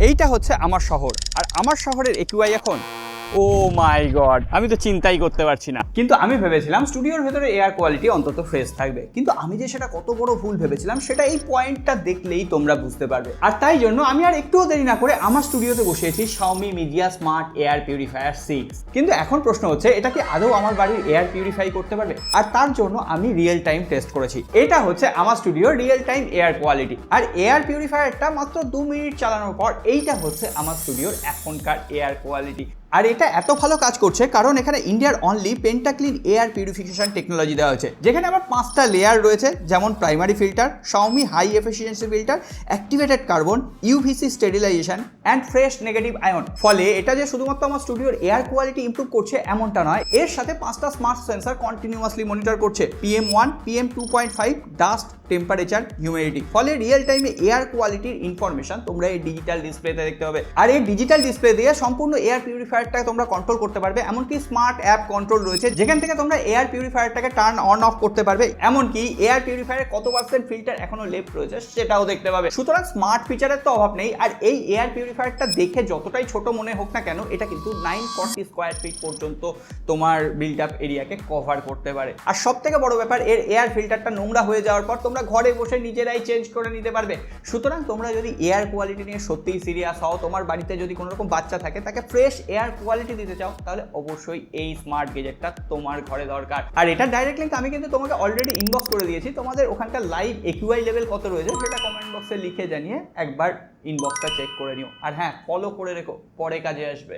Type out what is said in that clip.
এইটা হচ্ছে আমার শহর, আর আমার শহরের একিউআই এখন ও মাই গড, আমি তো চিন্তাই করতে পারছি না। কিন্তু আমি ভেবেছিলাম স্টুডিওর ভেতরে এয়ার কোয়ালিটি অন্তত ফ্রেশ থাকবে, কিন্তু আমি যে সেটা কত বড় ভুল ভেবেছিলাম সেটা এই পয়েন্টটা দেখলেই তোমরা বুঝতে পারবে। আর তাই জন্য আমি আর একটুও দেরি না করে আমার স্টুডিওতে বসিয়েছি Xiaomi Mijia Smart Air Purifier 6। কিন্তু এখন প্রশ্ন হচ্ছে, এটা কি আদৌ আমার বাড়ির এয়ার পিউরিফাই করতে পারবে? আর তার জন্য আমি রিয়েল টাইম টেস্ট করেছি। এটা হচ্ছে আমার স্টুডিওর রিয়েল টাইম এয়ার কোয়ালিটি, আর এয়ার পিউরিফায়ারটা মাত্র 2 মিনিট চালানোর পর এইটা হচ্ছে আমার স্টুডিওর এখনকার এয়ার কোয়ালিটি। আর এটা এত ভালো কাজ করছে কারণ এখানে ইন্ডিয়ার only Pentaclean air purification technology দেওয়া হয়েছে, যেখানে আমার 5টা লেয়ার রয়েছে, যেমন primary filter, Xiaomi high efficiency filter, activated carbon, UVC sterilisation and fresh negative ion. ফলে এটা যে শুধুমাত্র আমার স্টুডিওর এয়ার কোয়ালিটি ইমপ্রুভ করছে এমনটা নয়, এর সাথে 5টা স্মার্ট সেন্সর কন্টিনিউয়াসলি মনিটর করছে PM1, PM2.5, dust, temperature, humidity. ফলে রিয়েল টাইমে এয়ার কোয়ালিটির ইনফরমেশন তোমরা এই ডিজিটাল ডিসপ্লেতে দেখতে পাবে। আর এই ডিজিটাল ডিসপ্লে দিয়ে সম্পূর্ণ এয়ার পিউরিফায়ারটাকে তোমরা কন্ট্রোল করতে পারবে। এমনকি স্মার্ট অ্যাপ কন্ট্রোল রয়েছে, যেখান থেকে তোমরা এয়ার পিউরিফায়ারটাকে টার্ন অন অফ করতে পারবে। এমনকি এয়ার পিউরিফায়ারে কত পার্সেন্ট ফিল্টার এখনো লেফট রয়েছে সেটাও দেখতে পাবে। সুতরাং স্মার্ট ফিচারের তো অভাব নেই। আর এই এয়ার পিউরিফায়ারটা দেখে যতটাই ছোট মনে হোক না কেন, এটা কিন্তু 940 স্কোয়ার ফিট পর্যন্ত তোমার বিল্ড আপ এরিয়াকে কভার করতে পারে। আর সব থেকে বড় ব্যাপার, এর এয়ার ফিল্টারটা নোংরা হয়ে যাওয়ার পর তোমরা ঘরে বসে নিজেরাই চেঞ্জ করে নিতে পারবে। সুতরাং তোমরা যদি এয়ার কোয়ালিটি নিয়ে সত্যিই সিরিয়াস হও, তোমার বাড়িতে যদি কোনো রকম বাচ্চা থাকে, তাকে ফ্রেশ এয়ার কোয়ালিটি দিতে চাও, তাহলে অবশ্যই এই স্মার্ট গেজেটটা তোমার ঘরে দরকার। আর এটা ডাইরেক্ট লিংক আমি কিন্তু তোমাকে অলরেডি ইনবক্স করে দিয়েছি। তোমাদের ওখানকার লাইভ একিউআই লেভেল কত রয়েছে সেটা কমেন্ট বক্সে লিখে জানিয়ে একবার ইনবক্সটা চেক করে নিও। আর হ্যাঁ, ফলো করে রেখো, পরে কাজে আসবে।